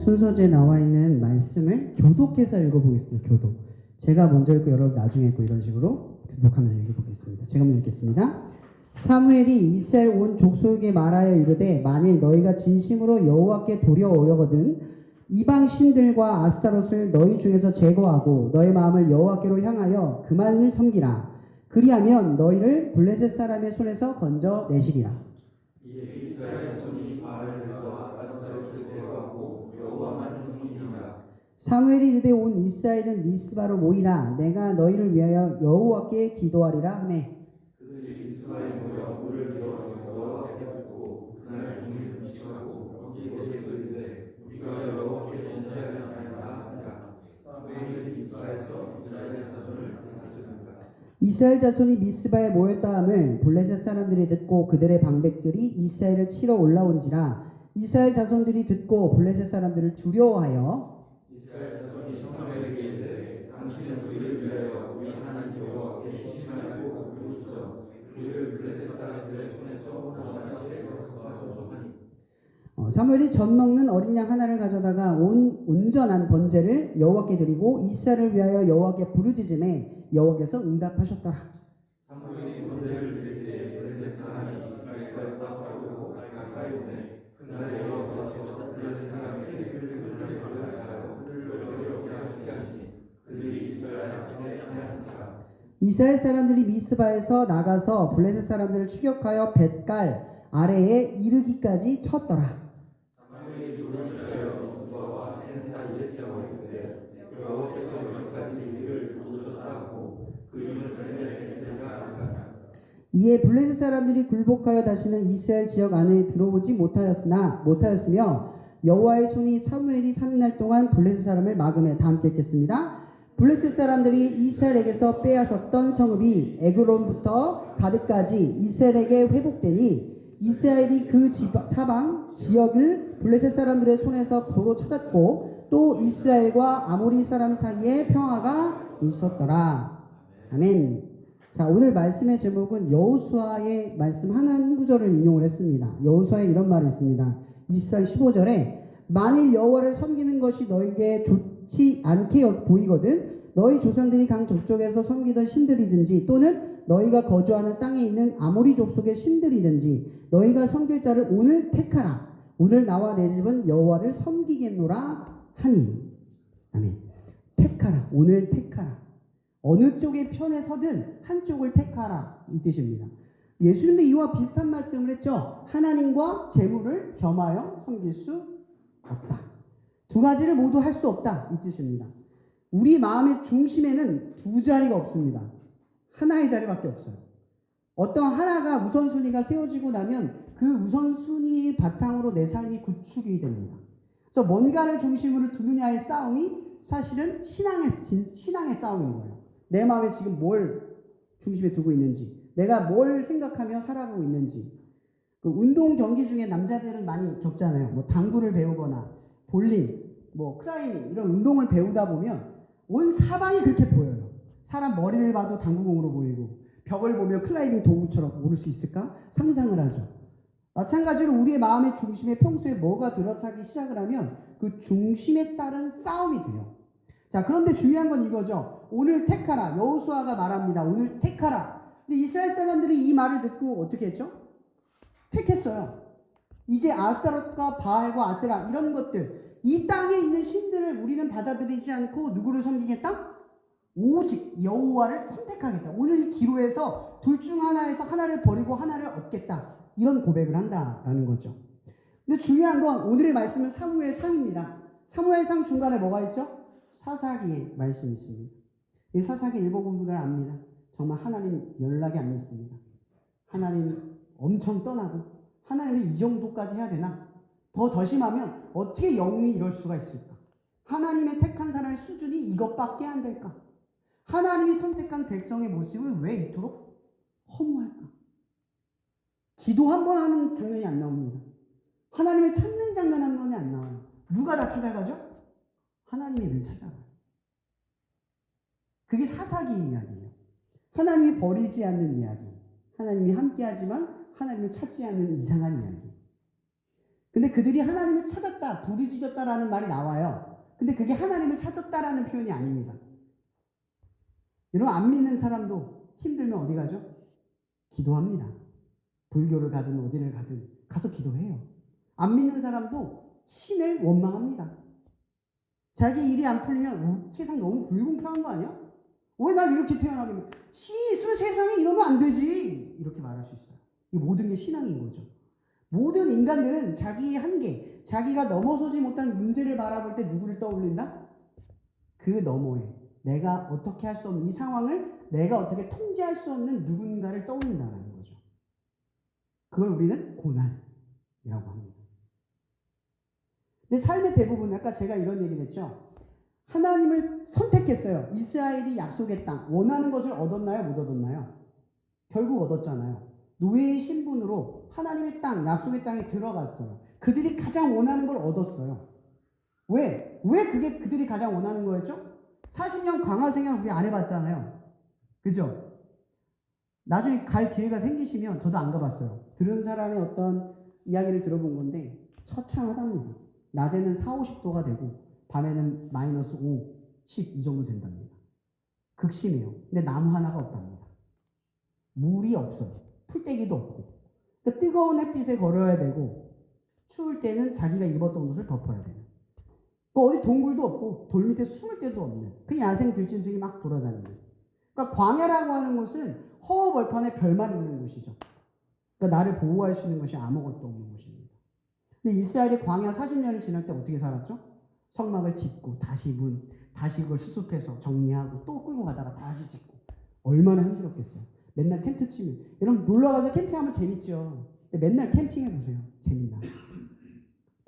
순서지에 나와 있는 말씀을 교독해서 읽어보겠습니다. 교독. 제가 먼저 읽고 여러분 나중에 읽고 이런 식으로 교독하면서 읽어보겠습니다. 제가 먼저 읽겠습니다. 사무엘이 이스라엘 온 족속에게 말하여 이르되 만일 너희가 진심으로 여호와께 도려오려거든 이방 신들과 아스타롯을 너희 중에서 제거하고 너희 마음을 여호와께로 향하여 그만을 섬기라. 그리하면 너희를 블레셋 사람의 손에서 건져내시리라. 이에 이스라엘 손이 바알과 아스타롯을 제거하고 여호와만 섬기니라. 사무엘이 이르되 온 이스라엘은 미스바로 모이라. 내가 너희를 위하여 여호와께 기도하리라 하매 그들이 미스바에 모여 물을 이어 여호와께 붓고 그날 종일 금식하고 거기에서 이르되 우리가 여호와께 전제하려 하니라. 사무엘이 미스바에서 이스라엘 자손을 생각하였느니라. 이스라엘 자손이 미스바에 모였다 함을 블레셋 사람들이 듣고 그들의 방백들이 이스라엘을 치러 올라온지라. 이스라엘 자손들이 듣고 블레셋 사람들을 두려워하여 이스라엘 자손이 사무엘에게 이르되 당신은 우리를 위하여 우리 하나님 여호와께 시신하고 부르소서. 우리를 블레셋 사람들의 손에서 구원하시게 하소서 하니. 사무엘이 젖 먹는 어린 양 하나를 가져다가 온전한 번제를 여호와께 드리고 이스라엘을 위하여 여호와께 부르짖음에 여호와께서 응답하셨더라. 사무엘이 번제를 드릴 때 블레셋 사람이 이스라엘과 싸우고 가까이 오매 그날 여호와께서 블레셋 사람에게 그들을 하여 그들을 어렵게 하시게 하시니 그들이 이스라엘 앞에 하였더라. 이스라엘 사람들이 미스바에서 나가서 블레셋 사람들을 추격하여 벳갈 아래에 이르기까지 쳤더라. 사무엘이 돌을 휘하여 미스바와 센 사이에 세워있는데 여호와께서 여기까지 이를 도우셨다 하고 그 이름을 베델에셀이라 하니라. 이에 블레셋 사람들이 굴복하여 다시는 이스라엘 지역 안에 들어오지 못하였으며 여호와의 손이 사무엘이 사는 날 동안 블레셋 사람을 막음에. 다 함께 읽겠습니다. 블레셋 사람들이 이스라엘에게서 빼앗았던 성읍이 에그론부터 가드까지 이스라엘에게 회복되니 이스라엘이 그 사방 지역을 블레셋 사람들의 손에서 도로 찾았고 또 이스라엘과 아모리 사람 사이에 평화가 있었더라. 아멘. 자, 오늘 말씀의 제목은 여호수아의 말씀 한 구절을 인용을 했습니다. 여호수아에 이런 말이 있습니다. 24장 15절에 만일 여호와를 섬기는 것이 너에게 좋지 않게 보이거든 너희 조상들이 강 저쪽에서 섬기던 신들이든지 또는 너희가 거주하는 땅에 있는 아모리 족속의 신들이든지 너희가 섬길 자를 오늘 택하라. 오늘 나와 내 집은 여호와를 섬기겠노라 하니. 아멘. 택하라. 오늘 택하라. 어느 쪽의 편에 서든 한쪽을 택하라 이 뜻입니다. 예수님도 이와 비슷한 말씀을 했죠. 하나님과 재물을 겸하여 섬길 수 없다. 두 가지를 모두 할 수 없다 이 뜻입니다. 우리 마음의 중심에는 두 자리가 없습니다. 하나의 자리밖에 없어요. 어떤 하나가 우선순위가 세워지고 나면 그 우선순위의 바탕으로 내 삶이 구축이 됩니다. 그래서 뭔가를 중심으로 두느냐의 싸움이 사실은 신앙의 싸움인 거예요. 내 마음에 지금 뭘 중심에 두고 있는지, 내가 뭘 생각하며 살아가고 있는지. 그 운동 경기 중에 남자들은 많이 겪잖아요. 뭐 당구를 배우거나 볼링, 뭐 클라이밍 이런 운동을 배우다 보면 온 사방이 그렇게 보여요. 사람 머리를 봐도 당구공으로 보이고 벽을 보면 클라이밍 도구처럼 오를 수 있을까? 상상을 하죠. 마찬가지로 우리의 마음의 중심에 평소에 뭐가 들어차기 시작을 하면 그 중심에 따른 싸움이 돼요. 자, 그런데 중요한 건 이거죠. 오늘 택하라. 여호수아가 말합니다. 오늘 택하라. 근데 이스라엘 사람들이 이 말을 듣고 어떻게 했죠? 택했어요. 이제 아스타롯과 바알과 아세라 이런 것들, 이 땅에 있는 신들을 우리는 받아들이지 않고 누구를 섬기겠다? 오직 여호와를 선택하겠다. 오늘 이 기로에서 둘 중 하나에서 하나를 버리고 하나를 얻겠다. 이런 고백을 한다라는 거죠. 근데 중요한 건 오늘의 말씀은 사무엘상입니다. 사무엘상 중간에 뭐가 있죠? 사사기의 말씀이 있습니다. 이 사사기 읽어본 분들은 압니다. 정말 하나님 연락이 안 됐습니다. 하나님 엄청 떠나고 하나님이 이 정도까지 해야 되나? 더 심하면 어떻게 영이 이럴 수가 있을까? 하나님의 택한 사람의 수준이 이것밖에 안 될까? 하나님이 선택한 백성의 모습을 왜 이토록 허무할까? 기도 한 번 하는 장면이 안 나옵니다. 하나님을 찾는 장면 한 번이 안 나와요. 누가 다 찾아가죠? 하나님이 늘 찾아가요. 그게 사사기 이야기예요. 하나님이 버리지 않는 이야기. 하나님이 함께하지만 하나님을 찾지 않는 이상한 이야기. 근데 그들이 하나님을 찾았다, 부르짖었다라는 말이 나와요. 근데 그게 하나님을 찾았다라는 표현이 아닙니다. 여러분, 안 믿는 사람도 힘들면 어디 가죠? 기도합니다. 불교를 가든 어디를 가든 가서 기도해요. 안 믿는 사람도 신을 원망합니다. 자기 일이 안 풀리면 세상 너무 불공평한 거 아니야? 왜 날 이렇게 태어나게 해? 신이 있으면 세상에 이러면 안 되지. 이렇게 말할 수 있어요. 이 모든 게 신앙인 거죠. 모든 인간들은 자기의 한계, 자기가 넘어서지 못한 문제를 바라볼 때 누구를 떠올린다? 그 너머에 내가 어떻게 할 수 없는 이 상황을 내가 어떻게 통제할 수 없는 누군가를 떠올린다는 거죠. 그걸 우리는 고난이라고 합니다. 근데 삶의 대부분, 아까 제가 이런 얘기를 했죠. 하나님을 선택했어요. 이스라엘이 약속의 땅, 원하는 것을 얻었나요? 못 얻었나요? 결국 얻었잖아요. 노예의 신분으로 하나님의 땅, 약속의 땅에 들어갔어요. 그들이 가장 원하는 걸 얻었어요. 왜? 왜 그게 그들이 가장 원하는 거였죠? 40년 광야 생활 우리 안 해봤잖아요. 그죠? 나중에 갈 기회가 생기시면, 저도 안 가봤어요. 들은 사람의 어떤 이야기를 들어본 건데 처참하답니다. 낮에는 4, 50도가 되고 밤에는 마이너스 5, 10 이 정도 된답니다. 극심해요. 근데 나무 하나가 없답니다. 물이 없어요. 풀떼기도 없고. 그러니까 뜨거운 햇빛에 걸어야 되고, 추울 때는 자기가 입었던 옷을 덮어야 돼요. 어디 동굴도 없고 돌 밑에 숨을 데도 없는 그 야생 들짐승이 막 돌아다니는. 그러니까 광야라고 하는 곳은 허허벌판에 별만 있는 곳이죠. 그러니까 나를 보호할 수 있는 것이 아무것도 없는 곳입니다. 근데 이스라엘이 광야 40년을 지날 때 어떻게 살았죠? 성막을 짓고 다시 다시 그걸 수습해서 정리하고 또 끌고 가다가 다시 짓고. 얼마나 힘들었겠어요. 맨날 텐트 치면. 여러분 놀러가서 캠핑하면 재밌죠. 근데 맨날 캠핑해보세요. 재밌나?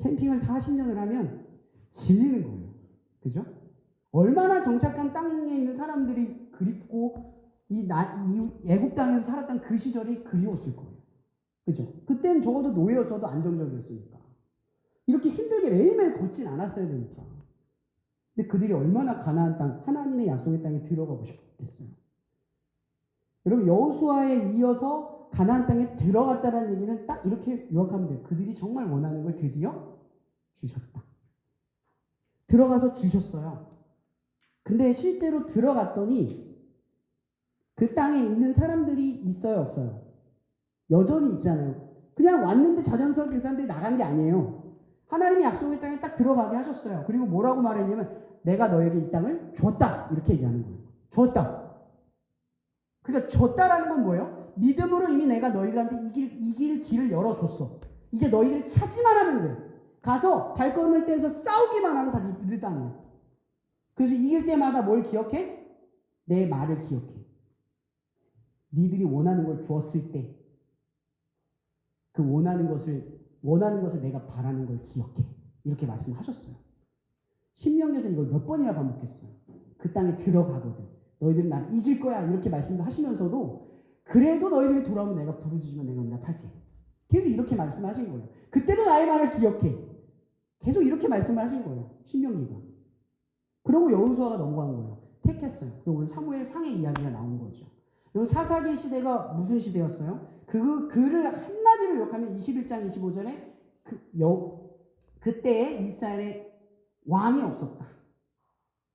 캠핑을 40년을 하면 질리는 거예요. 그죠? 얼마나 정착한 땅에 있는 사람들이 그립고 이 애국 땅에서 살았던 그 시절이 그리웠을 거예요. 그죠? 그때는 적어도 노예였어도 안정적이었으니까. 이렇게 힘들게 매일매일 걷진 않았어야 되니까. 근데 그들이 얼마나 가나안 땅, 하나님의 약속의 땅에 들어가고 싶겠어요. 여러분 여호수아에 이어서 가나안 땅에 들어갔다는 얘기는 딱 이렇게 요약하면 돼요. 그들이 정말 원하는 걸 드디어 주셨다. 들어가서 주셨어요. 근데 실제로 들어갔더니 그 땅에 있는 사람들이 있어요, 없어요? 여전히 있잖아요. 그냥 왔는데 자연스럽게 그 사람들이 나간 게 아니에요. 하나님이 약속의 땅에 딱 들어가게 하셨어요. 그리고 뭐라고 말했냐면 내가 너에게 이 땅을 줬다. 이렇게 얘기하는 거예요. 줬다. 그러니까 줬다라는 건 뭐예요? 믿음으로 이미 내가 너희들한테 이길 길을 열어줬어. 이제 너희들이 찾기만 하면 돼. 가서 발걸음을 떼서 싸우기만 하면 다 네 땅이야. 그래서 이길 때마다 뭘 기억해? 내 말을 기억해. 니들이 원하는 걸 주었을 때 그 원하는 것을 내가 바라는 걸 기억해. 이렇게 말씀하셨어요. 신명기에서 이걸 몇 번이나 반복했어요. 그 땅에 들어가거든. 너희들은 나를 이길 거야. 이렇게 말씀하시면서도 그래도 너희들이 돌아오면 내가 부르짖으면 내가 응답할게. 계속 이렇게 말씀하신 거예요. 그때도 나의 말을 기억해. 계속 이렇게 말씀을 하신 거예요. 신명기가. 그러고 여호수아가 넘어간 거예요. 택했어요. 그리고 오늘 사무엘 상의 이야기가 나온 거죠. 그리고 사사기 시대가 무슨 시대였어요? 그를 한마디로 욕하면 21장 25절에 그때에 이스라엘에 왕이 없었다.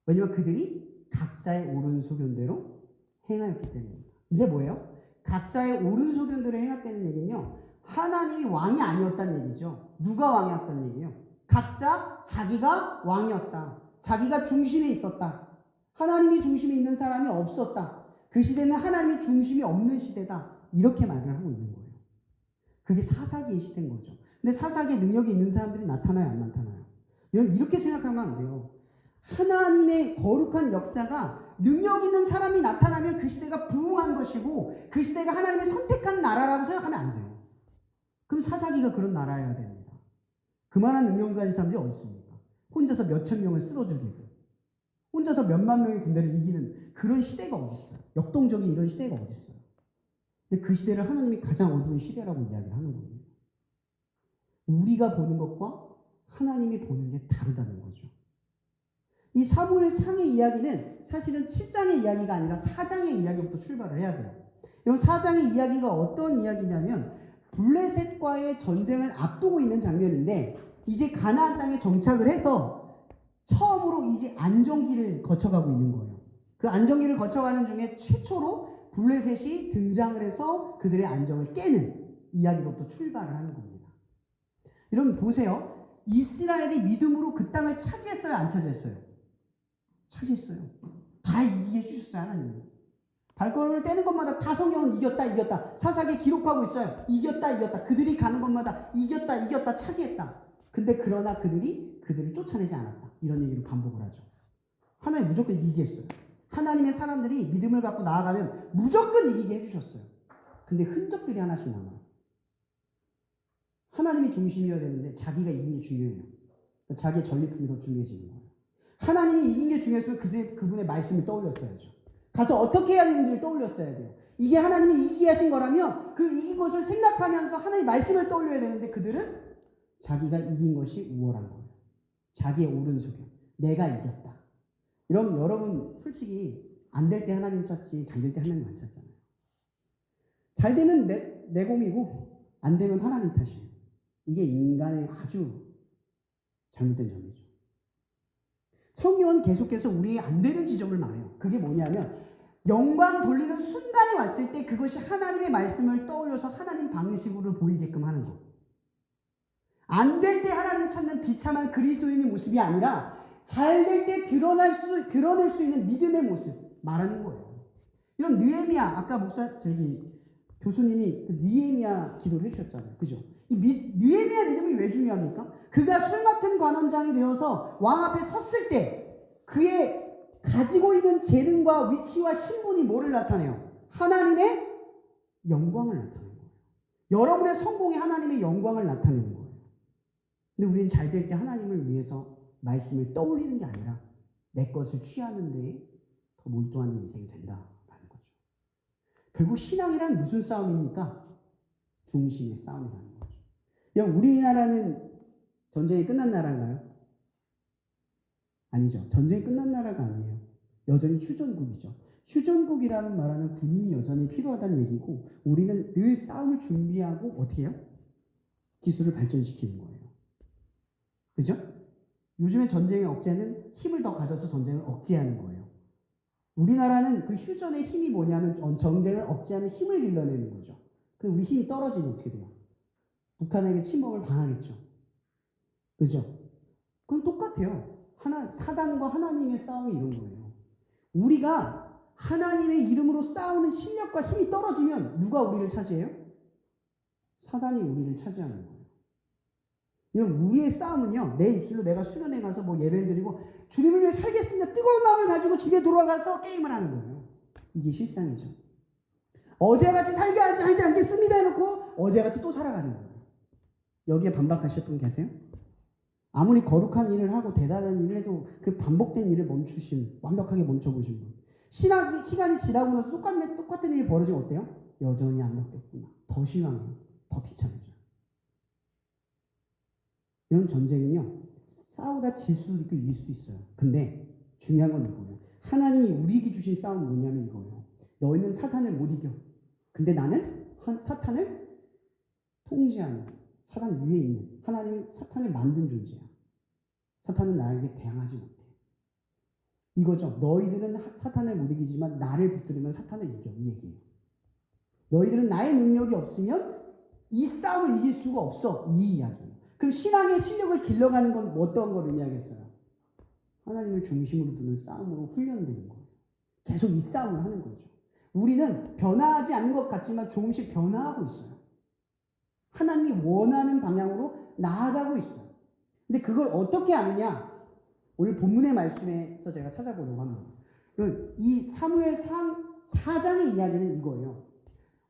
왜냐면 그들이 각자의 옳은 소견대로 행하였기 때문입니다. 이게 뭐예요? 각자의 옳은 소견대로 행했다는 얘기는요. 하나님이 왕이 아니었다는 얘기죠. 누가 왕이었다는 얘기예요? 각자 자기가 왕이었다. 자기가 중심에 있었다. 하나님이 중심에 있는 사람이 없었다. 그 시대는 하나님이 중심이 없는 시대다. 이렇게 말을 하고 있는 거예요. 그게 사사기의 시대인 거죠. 근데 사사기에 능력이 있는 사람들이 나타나요, 안 나타나요? 여러분 이렇게 생각하면 안 돼요. 하나님의 거룩한 역사가 능력 있는 사람이 나타나면 그 시대가 부흥한 것이고 그 시대가 하나님의 선택한 나라라고 생각하면 안 돼요. 그럼 사사기가 그런 나라여야 됩니다. 그만한 능력을 가진 사람들이 어디 있습니까? 혼자서 몇천 명을 쓸어 죽이고 혼자서 몇만 명의 군대를 이기는 그런 시대가 어디 있어요? 역동적인 이런 시대가 어디 있어요? 근데 그 시대를 하나님이 가장 어두운 시대라고 이야기를 하는 겁니다. 우리가 보는 것과 하나님이 보는 게 다르다는 거죠. 이 사무엘 상의 이야기는 사실은 7장의 이야기가 아니라 4장의 이야기부터 출발을 해야 돼요. 여러분 4장의 이야기가 어떤 이야기냐면 블레셋과의 전쟁을 앞두고 있는 장면인데 이제 가나안 땅에 정착을 해서 처음으로 이제 안정기를 거쳐가고 있는 거예요. 그 안정기를 거쳐가는 중에 최초로 블레셋이 등장을 해서 그들의 안정을 깨는 이야기로부터 출발을 하는 겁니다. 여러분 보세요. 이스라엘이 믿음으로 그 땅을 차지했어요? 안 차지했어요? 차지했어요. 다 이기게 해주셨어요, 하나님은. 발걸음을 떼는 것마다 다 성경은 이겼다. 사사기에 기록하고 있어요. 이겼다. 그들이 가는 것마다 이겼다, 차지했다. 근데 그러나 그들을 쫓아내지 않았다. 이런 얘기를 반복을 하죠. 하나님 무조건 이기게 했어요. 하나님의 사람들이 믿음을 갖고 나아가면 무조건 이기게 해주셨어요. 근데 흔적들이 하나씩 남아요. 하나님이 중심이어야 되는데 자기가 이긴 게 중요해요. 자기의 전리품이 더 중요해지는 거예요. 하나님이 이긴 게 중요했으면 그분의 말씀을 떠올렸어야죠. 가서 어떻게 해야 되는지를 떠올렸어야 돼요. 이게 하나님이 이기게 하신 거라면 그 이긴 것을 생각하면서 하나님의 말씀을 떠올려야 되는데 그들은 자기가 이긴 것이 우월한 거예요. 자기의 옳은 소견. 내가 이겼다. 이러면 여러분 솔직히 안 될 때 하나님 찾지 잘 될 때 하나님 안 찾잖아요. 잘 되면 내 공이고 안 되면 하나님 탓이에요. 이게 인간의 아주 잘못된 점이죠. 성경은 계속해서 우리의 안 되는 지점을 말해요. 그게 뭐냐면 영광 돌리는 순간이 왔을 때 그것이 하나님의 말씀을 떠올려서 하나님 방식으로 보이게끔 하는 거. 안 될 때 하나님 찾는 비참한 그리스도인의 모습이 아니라 잘 될 때 드러낼 수 있는 믿음의 모습 말하는 거예요. 이런 느헤미야 아까 교수님이 그 느헤미야 기도를 해주셨잖아요. 그죠? 이 느헤미야 믿음이 왜 중요합니까? 그가 술 맡은 관원장이 되어서 왕 앞에 섰을 때 그의 가지고 있는 재능과 위치와 신분이 뭐를 나타내요? 하나님의 영광을 나타내는 거예요. 여러분의 성공이 하나님의 영광을 나타내는 거예요. 근데 우리는 잘 될 때 하나님을 위해서 말씀을 떠올리는 게 아니라 내 것을 취하는 데에 더 몰두하는 인생이 된다라는 거죠. 결국 신앙이란 무슨 싸움입니까? 중심의 싸움이라는 거죠. 우리나라는 전쟁이 끝난 나라인가요? 아니죠. 전쟁이 끝난 나라가 아니에요. 여전히 휴전국이죠. 휴전국이라는 말하는 군인이 여전히 필요하다는 얘기고 우리는 늘 싸움을 준비하고 어떻게 해요? 기술을 발전시키는 거예요. 그죠? 요즘의 전쟁의 억제는 힘을 더 가져서 전쟁을 억제하는 거예요. 우리나라는 그 휴전의 힘이 뭐냐면 전쟁을 억제하는 힘을 길러내는 거죠. 그럼 우리 힘이 떨어지면 어떻게 돼요? 북한에게 침범을 당하겠죠. 그죠? 그럼 똑같아요. 사단과 하나님의 싸움이 이런 거예요. 우리가 하나님의 이름으로 싸우는 실력과 힘이 떨어지면 누가 우리를 차지해요? 사단이 우리를 차지하는 거예요. 이런 우리의 싸움은요, 내 입술로 내가 수련회 가서 예배를 드리고 주님을 위해 살겠습니다. 뜨거운 마음을 가지고 집에 돌아가서 게임을 하는 거예요. 이게 실상이죠. 어제같이 살지 않겠습니다 해놓고 어제같이 또 살아가는 거예요. 여기에 반박하실 분 계세요? 아무리 거룩한 일을 하고 대단한 일을 해도 그 반복된 일을 완벽하게 멈춰보신 분. 시간이 지나고 나서 똑같은 일이 벌어지면 어때요? 여전히 안 바뀌었구나. 더 실망해요. 더 비참해져요. 이런 전쟁은요, 싸우다 질 수도 있고 이길 수도 있어요. 근데 중요한 건 이거예요. 하나님이 우리에게 주신 싸움은 뭐냐면 이거예요. 너희는 사탄을 못 이겨. 근데 나는 사탄을 통제하는, 사탄 위에 있는, 하나님은 사탄을 만든 존재야. 사탄은 나에게 대항하지 못해. 이거죠. 너희들은 사탄을 못 이기지만 나를 붙들으면 사탄을 이겨. 이 얘기예요. 너희들은 나의 능력이 없으면 이 싸움을 이길 수가 없어. 이 이야기예요. 그럼 신앙의 실력을 길러가는 건 어떤 걸 의미하겠어요? 하나님을 중심으로 두는 싸움으로 훈련되는 거예요. 계속 이 싸움을 하는 거죠. 우리는 변화하지 않는 것 같지만 조금씩 변화하고 있어요. 하나님이 원하는 방향으로 나아가고 있어요. 근데 그걸 어떻게 아느냐? 오늘 본문의 말씀에서 제가 찾아보려고 합니다. 이 사무엘상 4장의 이야기는 이거예요.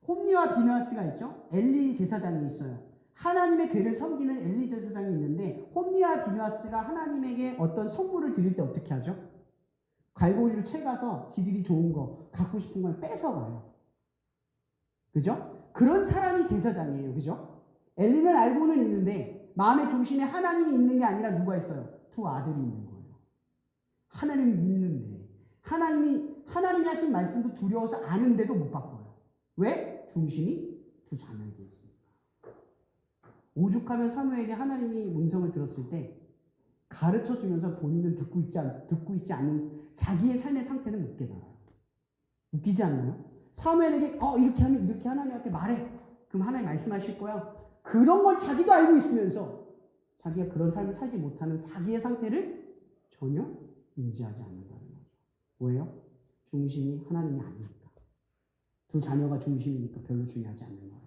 홈리와 비느하스가 있죠. 엘리 제사장이 있어요. 하나님의 궤를 섬기는 엘리 제사장이 있는데 홈리와 비느하스가 하나님에게 어떤 선물을 드릴 때 어떻게 하죠? 갈고리를 채가서 지들이 좋은 거, 갖고 싶은 걸 뺏어가요. 그죠? 그런 사람이 제사장이에요. 그죠? 엘리는 알고는 있는데 마음의 중심에 하나님이 있는 게 아니라 누가 있어요? 두 아들이 있는 거예요. 하나님을 믿는데 하나님이 하신 말씀도 두려워서 아는데도 못 바꿔요. 왜? 중심이 두 자녀에게 있으니까. 오죽하면 사무엘이 하나님이 음성을 들었을 때 가르쳐 주면서 본인은 듣고 있지 않는 자기의 삶의 상태는 못 깨달아요. 웃기지 않나요? 사무엘에게 이렇게 하면 이렇게 하나님한테 말해. 그럼 하나님 말씀하실 거야. 그런 걸 자기도 알고 있으면서 자기가 그런 삶을 살지 못하는 자기의 상태를 전혀 인지하지 않는다는 거죠. 왜요? 중심이 하나님이 아니니까. 두 자녀가 중심이니까 별로 중요하지 않는 거예요.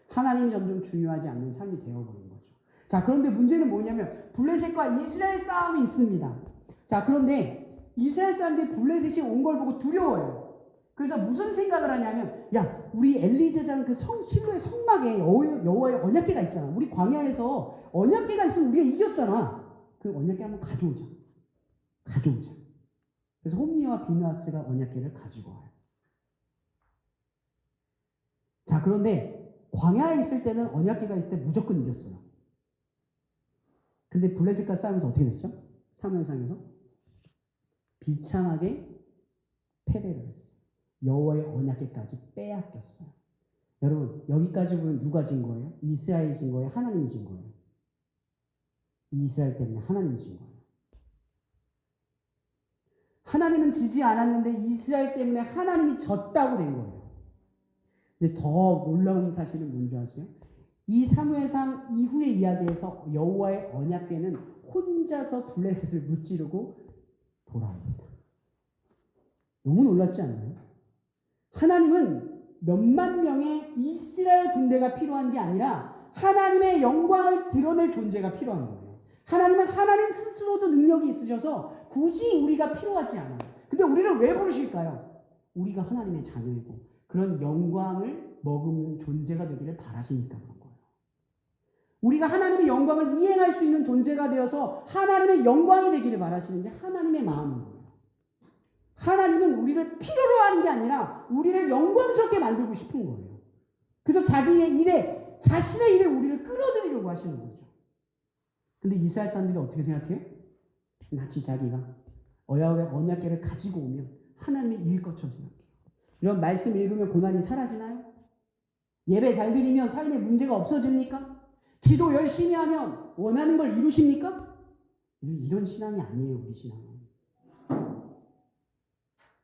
하나님이 점점 중요하지 않는 삶이 되어버린 거죠. 자, 그런데 문제는 뭐냐면 블레셋과 이스라엘 싸움이 있습니다. 자, 그런데 이스라엘 사람들이 블레셋이 온 걸 보고 두려워해요. 그래서 무슨 생각을 하냐면, 야, 우리 엘리 제사장 그 실로의 성막에 여호와의 언약궤가 있잖아. 우리 광야에서 언약궤가 있으면 우리가 이겼잖아. 그 언약궤 한번 가져오자. 그래서 홈리와 비누아스가 언약궤를 가지고 와요. 자, 그런데 광야에 있을 때는 언약궤가 있을 때 무조건 이겼어요. 근데 블레셋과 싸우면서 어떻게 됐죠? 사무엘상에서 비참하게 패배를 했어요. 여호와의 언약궤까지 빼앗겼어요. 여러분, 여기까지 보면 누가 진 거예요? 이스라엘이 진 거예요? 하나님이 진 거예요? 이스라엘 때문에 하나님이 진 거예요. 하나님은 지지 않았는데 이스라엘 때문에 하나님이 졌다고 된 거예요. 근데 더 놀라운 사실은 뭔지 아세요? 이 사무엘상 이후의 이야기에서 여호와의 언약궤는 혼자서 블레셋을 무찌르고 돌아옵니다. 너무 놀랍지 않나요? 하나님은 몇만 명의 이스라엘 군대가 필요한 게 아니라 하나님의 영광을 드러낼 존재가 필요한 거예요. 하나님은 하나님 스스로도 능력이 있으셔서 굳이 우리가 필요하지 않아요. 근데 우리를 왜 부르실까요? 우리가 하나님의 자녀이고 그런 영광을 머금는 존재가 되기를 바라시니까 그런 거예요. 우리가 하나님의 영광을 이행할 수 있는 존재가 되어서 하나님의 영광이 되기를 바라시는 게 하나님의 마음인 거예요. 하나님은 우리를 필요로 하는 게 아니라 우리를 영광스럽게 만들고 싶은 거예요. 그래서 자신의 일에 우리를 끌어들이려고 하시는 거죠. 근데 이스라엘 사람들이 어떻게 생각해요? 마치 자기가 언약궤를 가지고 오면 하나님의 일 것처럼 생각해요. 이런 말씀 읽으면 고난이 사라지나요? 예배 잘 드리면 삶에 문제가 없어집니까? 기도 열심히 하면 원하는 걸 이루십니까? 이런 신앙이 아니에요, 우리 신앙은.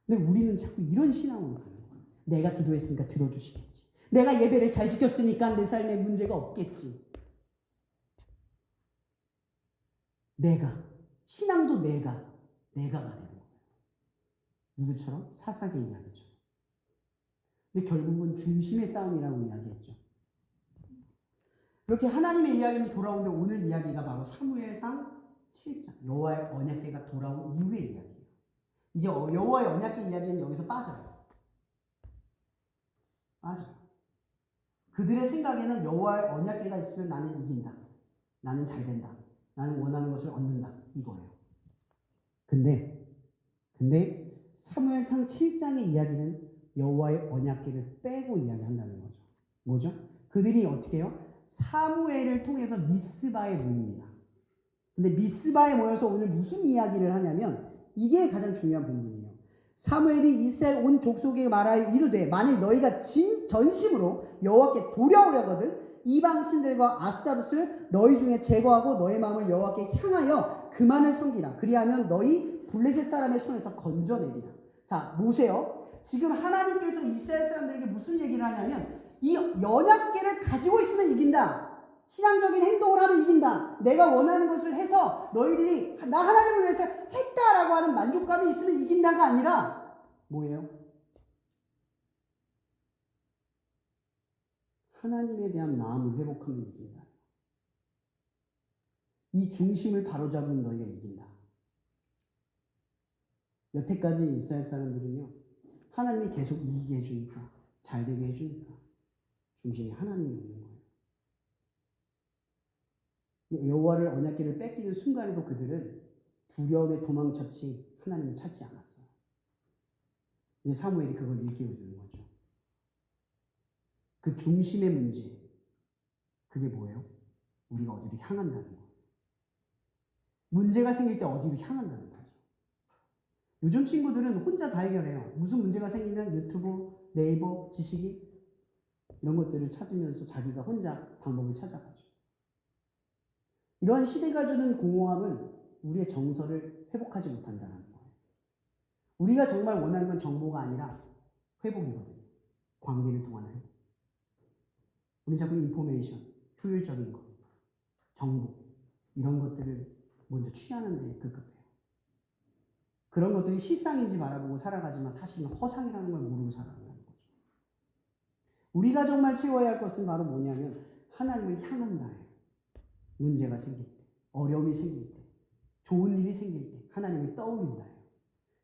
근데 우리는 자꾸 이런 신앙으로 가는 거예요. 내가 기도했으니까 들어주시겠지. 내가 예배를 잘 지켰으니까 내 삶에 문제가 없겠지. 신앙도 내가 가는 거예요. 누구처럼? 사사기의 이야기죠. 근데 결국은 중심의 싸움이라고 이야기했죠. 이렇게 하나님의 이야기는 돌아오는데 오늘 이야기가 바로 사무엘상 7장 여호와의 언약궤가 돌아온 이후의 이야기예요. 이제 여호와의 언약궤 이야기는 여기서 빠져요. 그들의 생각에는 여호와의 언약궤가 있으면 나는 이긴다. 나는 잘 된다. 나는 원하는 것을 얻는다. 이거예요. 근데 사무엘상 7장의 이야기는 여호와의 언약궤를 빼고 이야기한다는 거죠. 뭐죠? 그들이 어떻게 해요? 사무엘을 통해서 미스바에 모입니다. 근데 미스바에 모여서 오늘 무슨 이야기를 하냐면 이게 가장 중요한 부분이에요. 사무엘이 이스라엘 온 족속에게 말하여 이르되 만일 너희가 전심으로 여호와께 돌아오려거든 이방 신들과 아스타롯을 너희 중에 제거하고 너희 마음을 여호와께 향하여 그만을 섬기라. 그리하면 너희 블레셋 사람의 손에서 건져내리라. 자, 보세요. 지금 하나님께서 이스라엘 사람들에게 무슨 얘기를 하냐면 이 언약궤를 가지고 있으면 이긴다. 신앙적인 행동을 하면 이긴다. 내가 원하는 것을 해서 너희들이 나 하나님을 위해서 했다라고 하는 만족감이 있으면 이긴다가 아니라 뭐예요? 하나님에 대한 마음을 회복하면 이긴다. 이 중심을 바로잡으면 너희가 이긴다. 여태까지 이스라엘 사람들은요, 하나님이 계속 이기게 해주니까, 잘 되게 해주니까 중심이 하나님이 있는 거예요. 여호와를 언약궤를 뺏기는 순간에도 그들은 두려움에 도망쳤지 하나님을 찾지 않았어요. 근데 사무엘이 그걸 일깨워주는 거죠. 그 중심의 문제, 그게 뭐예요? 우리가 어디로 향한다는 거예요. 문제가 생길 때 어디로 향한다는 거죠. 요즘 친구들은 혼자 다 해결해요. 무슨 문제가 생기면 유튜브, 네이버, 지식인 이런 것들을 찾으면서 자기가 혼자 방법을 찾아가죠. 이러한 시대가 주는 공허함은 우리의 정서를 회복하지 못한다는 거예요. 우리가 정말 원하는 건 정보가 아니라 회복이거든요. 관계를 통한 회복. 우리 자꾸 인포메이션, 효율적인 것, 정보 이런 것들을 먼저 취하는 데 급급해요. 그런 것들이 실상인지 바라보고 살아가지만 사실은 허상이라는 걸 모르고 살아가는 거죠. 우리가 정말 채워야 할 것은 바로 뭐냐면 하나님을 향한다예요. 문제가 생길 때, 어려움이 생길 때, 좋은 일이 생길 때 하나님을 떠올린다예요.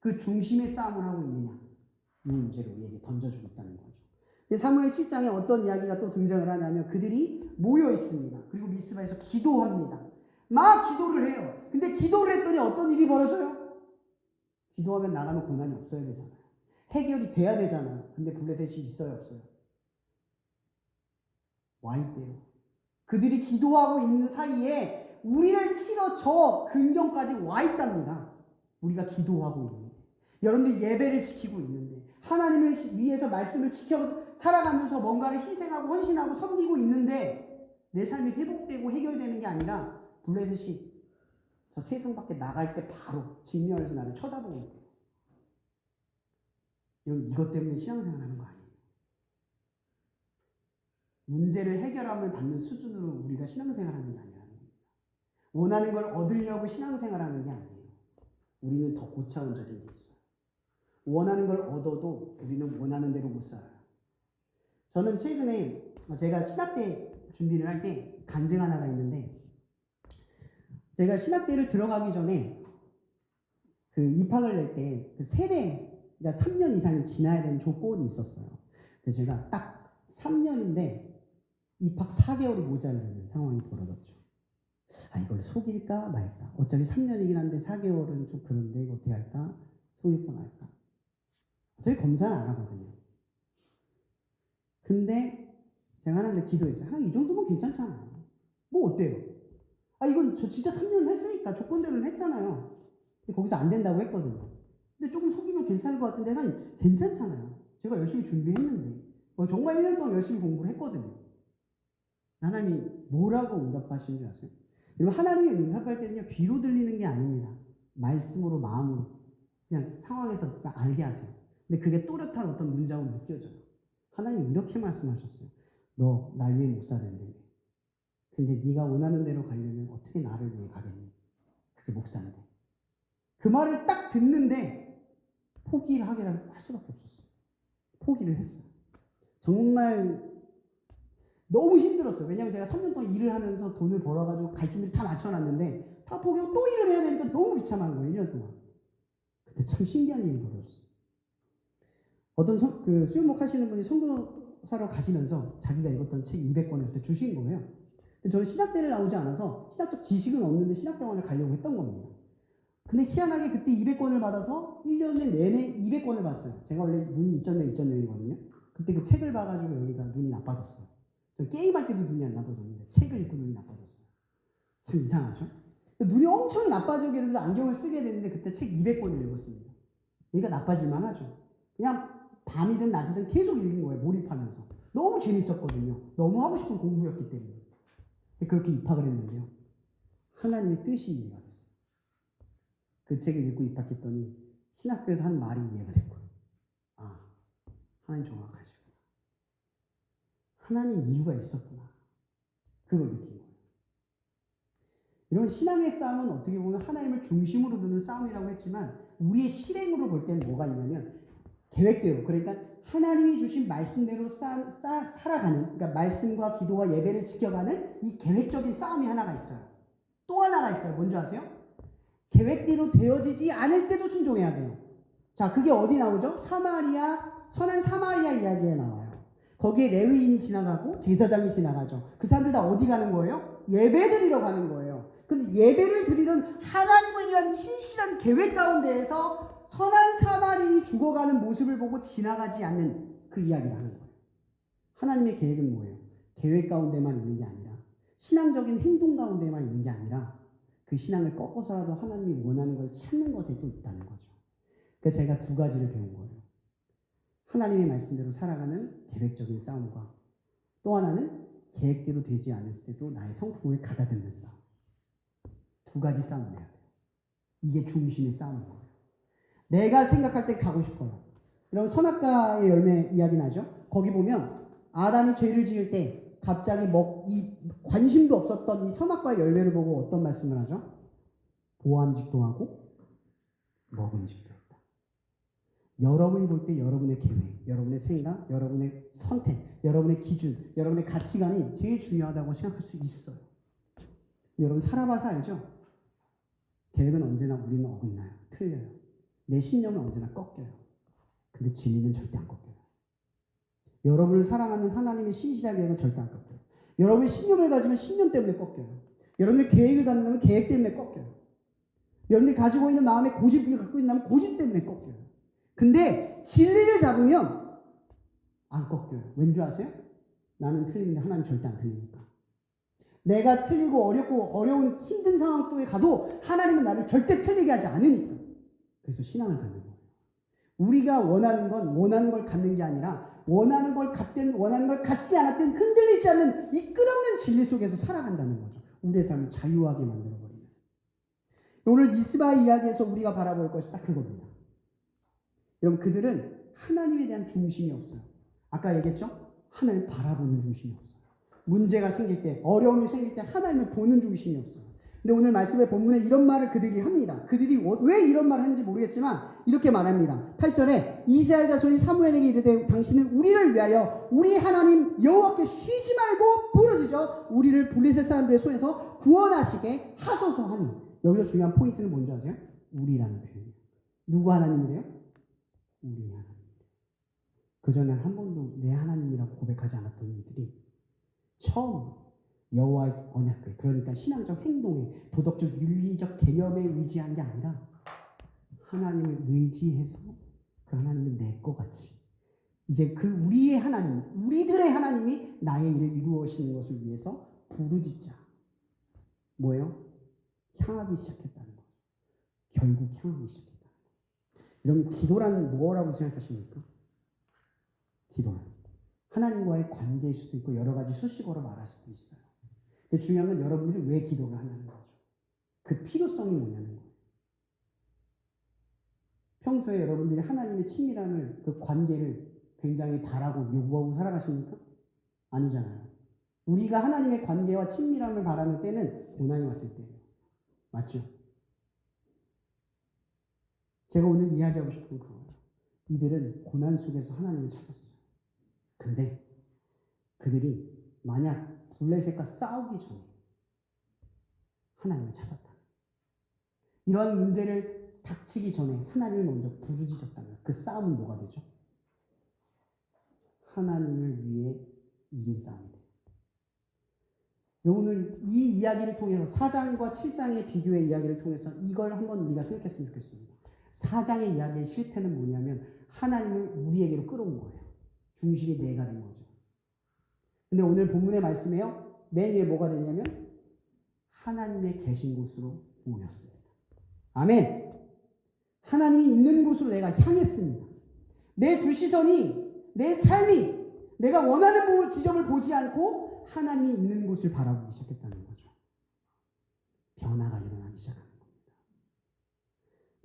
그 중심의 싸움을 하고 있느냐 이 문제를 우리에게 던져주고 있다는 거죠. 사무엘 7장에 어떤 이야기가 또 등장을 하냐면 그들이 모여 있습니다. 그리고 미스바에서 기도합니다. 막 기도를 해요. 근데 기도를 했더니 어떤 일이 벌어져요? 기도하면 나가면 고난이 없어야 되잖아요. 해결이 돼야 되잖아요. 근데 블레셋이 있어요, 없어요? 와 있대요. 그들이 기도하고 있는 사이에 우리를 치러 저 근경까지 와 있답니다. 우리가 기도하고 있는데, 여러분들 예배를 지키고 있는데, 하나님을 위해서 말씀을 지켜 살아가면서 뭔가를 희생하고 헌신하고 섬기고 있는데 내 삶이 회복되고 해결되는 게 아니라 블레셋이 저 세상 밖에 나갈 때 바로 직면해서 나를 쳐다보고 있대요. 여러분 이것 때문에 신앙생활 하는 거 아니에요. 문제를 해결함을 받는 수준으로 우리가 신앙생활 하는 게 아니라는 겁니다. 원하는 걸 얻으려고 신앙생활 하는 게 아니에요. 우리는 더 고차원적인 게 있어요. 원하는 걸 얻어도 우리는 원하는 대로 못 살아요. 저는 최근에 제가 신학대 준비를 할 때 간증 하나가 있는데, 제가 신학대를 들어가기 전에 그 입학을 낼 때 그 세대, 그러니까 3년 이상이 지나야 되는 조건이 있었어요. 근데 제가 딱 3년인데 입학 4개월이 모자라는 상황이 벌어졌죠. 아, 이걸 속일까 말까. 어차피 3년이긴 한데 4개월은 좀 그런데 이거 어떻게 할까? 속일까 말까. 저희 검사는 안 하거든요. 근데 제가 하나님께 기도했어요. 하나님 이 정도면 괜찮잖아요. 뭐 어때요? 아 이건 저 진짜 3년 했으니까 조건대로는 했잖아요. 근데 거기서 안 된다고 했거든요. 근데 조금 속이면 괜찮을 것 같은데 하나님 괜찮잖아요. 제가 열심히 준비했는데 정말 1년 동안 열심히 공부를 했거든요. 하나님이 뭐라고 응답하시는 줄 아세요? 여러분 하나님이 응답할 때는요 귀로 들리는 게 아닙니다. 말씀으로 마음으로 그냥 상황에서 그냥 알게 하세요. 근데 그게 또렷한 어떤 문장으로 느껴져요. 하나님이 이렇게 말씀하셨어요. 너 날 위해 목사 된대. 근데 네가 원하는 대로 가려면 어떻게 나를 위해 가겠니? 그게 목사인데. 그 말을 딱 듣는데 포기를 하기를 할 수밖에 없었어요. 포기를 했어요. 정말 너무 힘들었어요. 왜냐하면 제가 3년 동안 일을 하면서 돈을 벌어가지고 갈 준비를 다 맞춰놨는데 다 포기하고 또 일을 해야 되니까 너무 비참한 거예요. 1년 동안. 근데 참 신기한 일이 벌어졌어요. 어떤 그 수요목 하시는 분이 선교사로 가시면서 자기가 읽었던 책 200권을 그때 주신 거예요. 근데 저는 신학대를 나오지 않아서 신학적 지식은 없는데 신학대원을 가려고 했던 겁니다. 근데 희한하게 그때 200권을 받아서 1년에 내내 200권을 봤어요. 제가 원래 눈이 2.0이거든요. 그때 그 책을 봐가지고 여기가 눈이 나빠졌어요. 저 게임할 때도 눈이 안 나빠졌는데 책을 읽고 눈이 나빠졌어요. 참 이상하죠? 눈이 엄청 나빠지게 되면서 안경을 쓰게 되는데 그때 책 200권을 읽었습니다. 그러니까 나빠질만 하죠. 그냥 밤이든 낮이든 계속 읽는 거예요. 몰입하면서. 너무 재밌었거든요. 너무 하고 싶은 공부였기 때문에. 그렇게 입학을 했는데요. 하나님의 뜻이 이해가 됐어요. 그 책을 읽고 입학했더니 신학교에서 한 말이 이해가 됐고요. 아, 하나님 정확하시구나. 하나님 이유가 있었구나. 그걸 느낀 거예요. 이런 신앙의 싸움은 어떻게 보면 하나님을 중심으로 두는 싸움이라고 했지만 우리의 실행으로 볼 때는 뭐가 있냐면 계획대로, 그러니까 하나님이 주신 말씀대로 살아가는, 그러니까 말씀과 기도와 예배를 지켜가는 이 계획적인 싸움이 하나가 있어요. 또 하나가 있어요. 뭔지 아세요? 계획대로 되어지지 않을 때도 순종해야 돼요. 자, 그게 어디 나오죠? 선한 사마리아 이야기에 나와요. 거기에 레위인이 지나가고 제사장이 지나가죠. 그 사람들 다 어디 가는 거예요? 예배 드리러 가는 거예요. 근데 예배를 드리는 하나님을 위한 신실한 계획 가운데에서 선한 사마리인이 죽어가는 모습을 보고 지나가지 않는 그 이야기를 하는 거예요. 하나님의 계획은 뭐예요? 계획 가운데만 있는 게 아니라 신앙적인 행동 가운데만 있는 게 아니라 그 신앙을 꺾어서라도 하나님이 원하는 걸 찾는 것에 또 있다는 거죠. 그래서 제가 두 가지를 배운 거예요. 하나님의 말씀대로 살아가는 계획적인 싸움과 또 하나는 계획대로 되지 않을 때도 나의 성품을 가다듬는 싸움. 두 가지 싸움을 해야 돼요. 이게 중심의 싸움인 거예요. 내가 생각할 때 가고 싶어요. 여러분 선악과의 열매 이야기 나죠? 거기 보면 아담이 죄를 지을 때 갑자기 이 관심도 없었던 이 선악과의 열매를 보고 어떤 말씀을 하죠? 보암직도 하고 먹음직도 했다. 여러분이 볼 때 여러분의 계획, 여러분의 생각, 여러분의 선택, 여러분의 기준, 여러분의 가치관이 제일 중요하다고 생각할 수 있어요. 근데 여러분 살아봐서 알죠? 계획은 언제나 우리는 어긋나요. 틀려요. 내 신념은 언제나 꺾여요. 근데 진리는 절대 안 꺾여요. 여러분을 사랑하는 하나님의 신실한 계획은 절대 안 꺾여요. 여러분의 신념을 가지면 신념 때문에 꺾여요. 여러분의 계획을 갖는다면 계획 때문에 꺾여요. 여러분이 가지고 있는 마음의 고집을 갖고 있다면 고집 때문에 꺾여요. 근데 진리를 잡으면 안 꺾여요. 왠지 아세요? 나는 틀리는데 하나님 절대 안 틀리니까. 내가 틀리고 어렵고 어려운 힘든 상황 속에 가도 하나님은 나를 절대 틀리게 하지 않으니까. 그래서 신앙을 갖는 거예요. 우리가 원하는 건 원하는 걸 갖는 게 아니라 원하는 걸 갖든 원하는 걸 갖지 않았든 흔들리지 않는 이 끝없는 진리 속에서 살아간다는 거죠. 우리의 삶을 자유하게 만들어버리는. 오늘 미스바의 이야기에서 우리가 바라볼 것이 딱 그겁니다. 여러분 그들은 하나님에 대한 중심이 없어요. 아까 얘기했죠? 하나님을 바라보는 중심이 없어요. 문제가 생길 때, 어려움이 생길 때 하나님을 보는 중심이 없어요. 근데 오늘 말씀의 본문에 이런 말을 그들이 합니다. 그들이 왜 이런 말을 했는지 모르겠지만 이렇게 말합니다. 8절에 이스라엘 자손이 사무엘에게 이르되 당신은 우리를 위하여 우리 하나님 여호와께 쉬지 말고 부르짖어 우리를 블레셋 사람들의 손에서 구원하시게 하소서 하니. 여기서 중요한 포인트는 뭔지 아세요? 우리라는 표현이에요. 누구 하나님이래요? 우리 하나님. 그전에 한 번도 내 하나님이라고 고백하지 않았던 이들이 처음 여호와의 언약궤, 그러니까 신앙적 행동에 도덕적 윤리적 개념에 의지한 게 아니라 하나님을 의지해서 그 하나님이 내 것 같이 이제 그 우리의 하나님, 우리들의 하나님이 나의 일을 이루어시는 것을 위해서 부르짖자. 뭐예요? 향하기 시작했다는 거죠. 결국 향하기 시작했다는 거죠. 여러분 기도란 뭐라고 생각하십니까? 기도란 하나님과의 관계일 수도 있고 여러 가지 수식어로 말할 수도 있어요. 근데 중요한 건 여러분들이 왜 기도를 하냐는 거죠. 그 필요성이 뭐냐는 거예요. 평소에 여러분들이 하나님의 친밀함을, 그 관계를 굉장히 바라고 요구하고 살아가십니까? 아니잖아요. 우리가 하나님의 관계와 친밀함을 바라는 때는 고난이 왔을 때예요. 맞죠? 제가 오늘 이야기하고 싶은 그거예요. 이들은 고난 속에서 하나님을 찾았어요. 근데 그들이 만약 블레셋과 싸우기 전에 하나님을 찾았다. 이러한 문제를 닥치기 전에 하나님을 먼저 부르짖었다면 그 싸움은 뭐가 되죠? 하나님을 위해 이긴 싸움이 돼요. 오늘 이 이야기를 통해서 4장과 7장의 비교의 이야기를 통해서 이걸 한번 우리가 생각했으면 좋겠습니다. 4장의 이야기의 실패는 뭐냐면 하나님을 우리에게로 끌어온 거예요. 중심이 내가 된 거죠. 근데 오늘 본문의 말씀에요. 맨 위에 뭐가 되냐면 하나님의 계신 곳으로 모였습니다. 아멘. 하나님이 있는 곳으로 내가 향했습니다. 내 두 시선이, 내 삶이 내가 원하는 지점을 보지 않고 하나님이 있는 곳을 바라보기 시작했다는 거죠. 변화가 일어나기 시작하는 겁니다.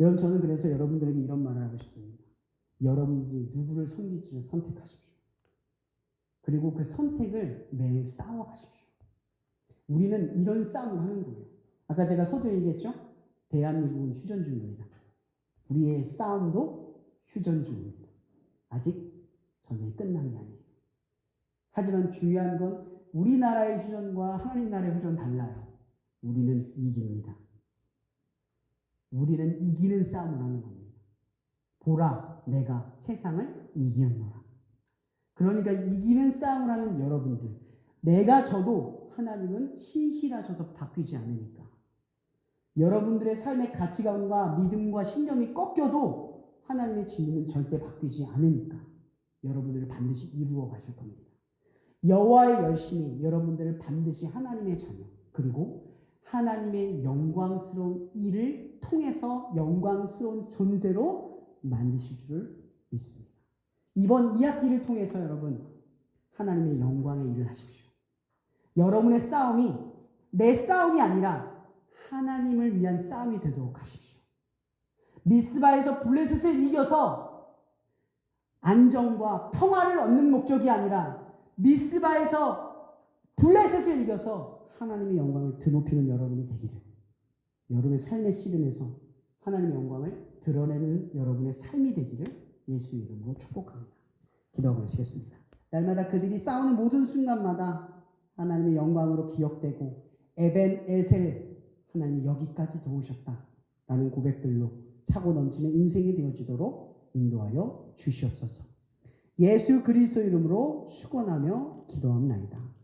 여러분 저는 그래서 여러분들에게 이런 말을 하고 싶습니다. 여러분들이 누구를 섬길지를 선택하십시오. 그리고 그 선택을 매일 싸워가십시오. 우리는 이런 싸움을 하는 거예요. 아까 제가 서두에 얘기했죠? 대한민국은 휴전 중입니다. 우리의 싸움도 휴전 중입니다. 아직 전쟁이 끝난 게 아니에요. 하지만 중요한 건 우리나라의 휴전과 하나님 나라의 휴전은 달라요. 우리는 이깁니다. 우리는 이기는 싸움을 하는 겁니다. 보라, 내가 세상을 이기었노라. 그러니까 이기는 싸움을 하는 여러분들, 내가 져도 하나님은 신실하셔서 바뀌지 않으니까. 여러분들의 삶의 가치관과 믿음과 신념이 꺾여도 하나님의 진리는 절대 바뀌지 않으니까 여러분들을 반드시 이루어 가실 겁니다. 여호와의 열심이 여러분들을 반드시 하나님의 자녀, 그리고 하나님의 영광스러운 일을 통해서 영광스러운 존재로 만드실 줄을 믿습니다. 이번 2학기를 통해서 여러분 하나님의 영광의 일을 하십시오. 여러분의 싸움이 내 싸움이 아니라 하나님을 위한 싸움이 되도록 하십시오. 미스바에서 블레셋을 이겨서 안정과 평화를 얻는 목적이 아니라 미스바에서 블레셋을 이겨서 하나님의 영광을 드높이는 여러분이 되기를, 여러분의 삶의 씨름에서 하나님의 영광을 드러내는 여러분의 삶이 되기를 예수 이름으로 축복합니다. 기도하고 마치겠습니다. 날마다 그들이 싸우는 모든 순간마다 하나님의 영광으로 기억되고 에벤 에셀, 하나님이 여기까지 도우셨다라는 고백들로 차고 넘치는 인생이 되어지도록 인도하여 주시옵소서. 예수 그리스도 이름으로 축원하며 기도합나이다.